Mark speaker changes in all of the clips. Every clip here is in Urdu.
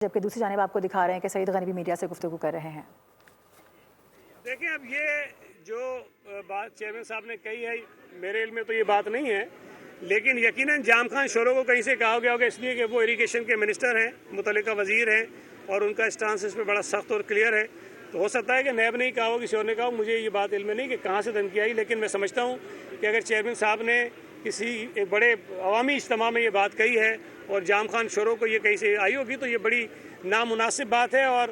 Speaker 1: جبکہ دوسری جانب آپ کو دکھا رہے ہیں کہ سعید غنی بھی میڈیا سے گفتگو کر رہے ہیں۔
Speaker 2: دیکھیں اب یہ جو بات چیئرمین صاحب نے کہی ہے میرے علم میں تو یہ بات نہیں ہے، لیکن یقیناً جام خان شورو کو کہیں سے کہا گیا ہوگا، اس لیے کہ وہ اریگیشن کے منسٹر ہیں، متعلقہ وزیر ہیں اور ان کا اسٹانس اس پہ بڑا سخت اور کلیئر ہے۔ تو ہو سکتا ہے کہ نیب نے ہی کہا ہو، کسی اور نے کہا ہو، مجھے یہ بات علم میں نہیں کہ کہاں سے دھمکی آئی، لیکن میں سمجھتا ہوں کہ اگر چیئرمین صاحب نے کسی ایک بڑے عوامی اجتماع میں یہ بات کہی ہے اور جام خان شورو کو یہ کہیں سے آئی ہوگی تو یہ بڑی نامناسب بات ہے، اور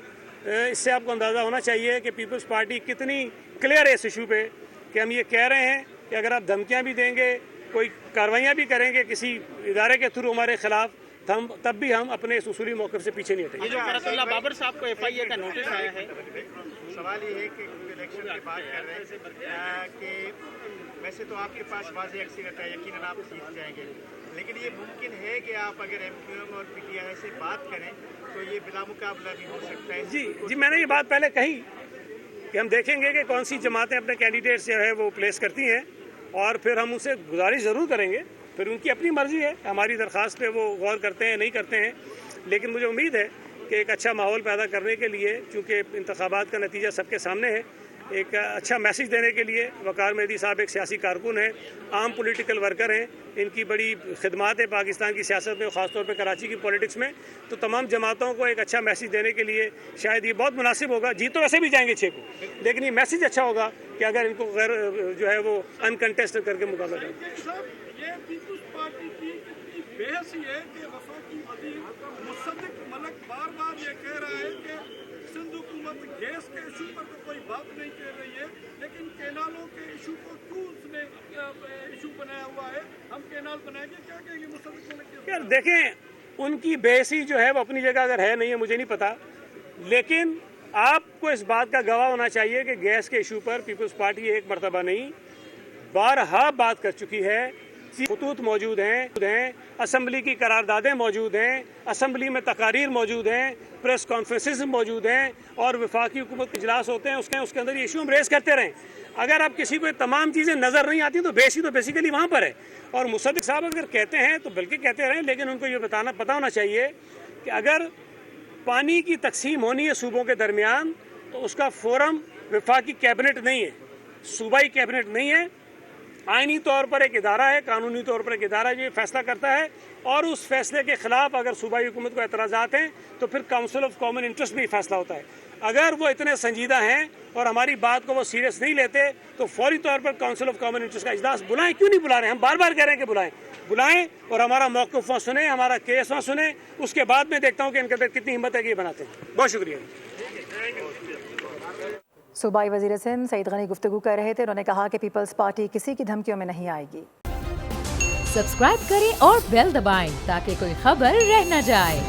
Speaker 2: اس سے آپ کو اندازہ ہونا چاہیے کہ پیپلز پارٹی کتنی کلیئر ہے اس ایشو پہ کہ ہم یہ کہہ رہے ہیں کہ اگر آپ دھمکیاں بھی دیں گے، کوئی کاروائیاں بھی کریں گے کسی ادارے کے تھرو ہمارے خلاف، تب بھی ہم اپنے اس اصولی موقف سے پیچھے نہیں ہٹیں گے۔
Speaker 3: یہ جو فرت اللہ بابر صاحب کو ایف آئی اے کا نوٹس آیا ہے،
Speaker 4: سوال یہ ہے کہ الیکشن کی بات کر رہے ہیں کہ ویسے تو آپ کے پاس واضح اکثریت ہے، یقیناً آپ جیت جائیں گے، لیکن یہ ممکن ہے کہ آپ اگر ایم کیو ایم اور پی ٹی آئی سے بات کریں تو یہ بلا مقابلہ بھی ہو سکتا ہے۔
Speaker 2: جی میں نے یہ بات پہلے کہی کہ ہم دیکھیں گے کہ کون سی جماعتیں اپنے کینڈیڈیٹس جو ہے وہ پلیس کرتی ہیں، اور پھر ہم ان سے گزارش ضرور کریں گے، پھر ان کی اپنی مرضی ہے، ہماری درخواست پہ وہ غور کرتے ہیں نہیں کرتے ہیں، لیکن مجھے امید ہے کہ ایک اچھا ماحول پیدا کرنے کے لیے، چونکہ انتخابات کا نتیجہ سب کے سامنے ہے، ایک اچھا میسیج دینے کے لیے وقار مہدی صاحب ایک سیاسی کارکن ہیں، عام پولیٹیکل ورکر ہیں، ان کی بڑی خدمات ہے پاکستان کی سیاست میں، خاص طور پہ کراچی کی پولیٹکس میں، تو تمام جماعتوں کو ایک اچھا میسیج دینے کے لیے شاید یہ بہت مناسب ہوگا۔ جی تو ویسے بھی جائیں گے 6 کو، لیکن یہ میسیج اچھا ہوگا کہ اگر ان کو غیر جو ہے وہ انکنٹیسٹ کر کے مقابلہ کریں۔
Speaker 5: یہ پیپلز پارٹی کی اتنی بحث ہے کہ وفاقی وزیر مصدق ملک بار بار یہ کہہ رہا ہے کہ سندھ حکومت گیس کے ایشو پر تو کوئی بات نہیں کر رہی ہے، لیکن کینالوں کے ایشو کو کیوں اس نے ایشو بنایا ہوا ہے، ہم کینال بنائیں گے، کیا کہیں گے مصدق ملک؟
Speaker 2: یار دیکھیں، ان کی بحثی جو ہے وہ اپنی جگہ اگر ہے نہیں ہے مجھے نہیں پتا، لیکن آپ کو اس بات کا گواہ ہونا چاہیے کہ گیس کے ایشو پر پیپلز پارٹی ایک مرتبہ نہیں بارہا بات کر چکی ہے، خطوط موجود ہیں، اسمبلی کی قراردادیں موجود ہیں، اسمبلی میں تقاریر موجود ہیں، پریس کانفرنسز موجود ہیں، اور وفاقی حکومت کے اجلاس ہوتے ہیں، اس کے اندر یہ ایشو ہم ریز کرتے رہیں۔ اگر آپ کسی کو یہ تمام چیزیں نظر نہیں آتی تو بیسی تو بیسیکلی وہاں پر ہے، اور مصدق صاحب اگر کہتے ہیں تو بلکہ کہتے رہیں، لیکن ان کو یہ پتہ ہونا چاہیے کہ اگر پانی کی تقسیم ہونی ہے صوبوں کے درمیان تو اس کا فورم وفاقی کیبنٹ نہیں ہے، صوبائی کیبنٹ نہیں ہے، آئینی طور پر ایک ادارہ ہے، قانونی طور پر ایک ادارہ جو یہ فیصلہ کرتا ہے، اور اس فیصلے کے خلاف اگر صوبائی حکومت کو اعتراضات ہیں تو پھر کاؤنسل آف کامن انٹرسٹ میں فیصلہ ہوتا ہے۔ اگر وہ اتنے سنجیدہ ہیں اور ہماری بات کو وہ سیریس نہیں لیتے تو فوری طور پر کاؤنسل آف کامن انٹرسٹ کا اجلاس بلائیں، کیوں نہیں بلا رہے ہیں؟ ہم بار بار کہہ رہے ہیں کہ بلائیں اور ہمارا موقف وہاں سنیں، ہمارا کیس وہاں سنیں، اس کے بعد میں دیکھتا ہوں کہ ان کے اندر کتنی ہمت ہے کہ یہ بناتے ہیں۔ بہت شکریہ۔
Speaker 1: صوبائی وزیر سندھ سعید غنی گفتگو کر رہے تھے، انہوں نے کہا کہ پیپلز پارٹی کسی کی دھمکیوں میں نہیں آئے گی۔
Speaker 6: سبسکرائب کریں اور بیل دبائیں تاکہ کوئی خبر رہ نہ جائے۔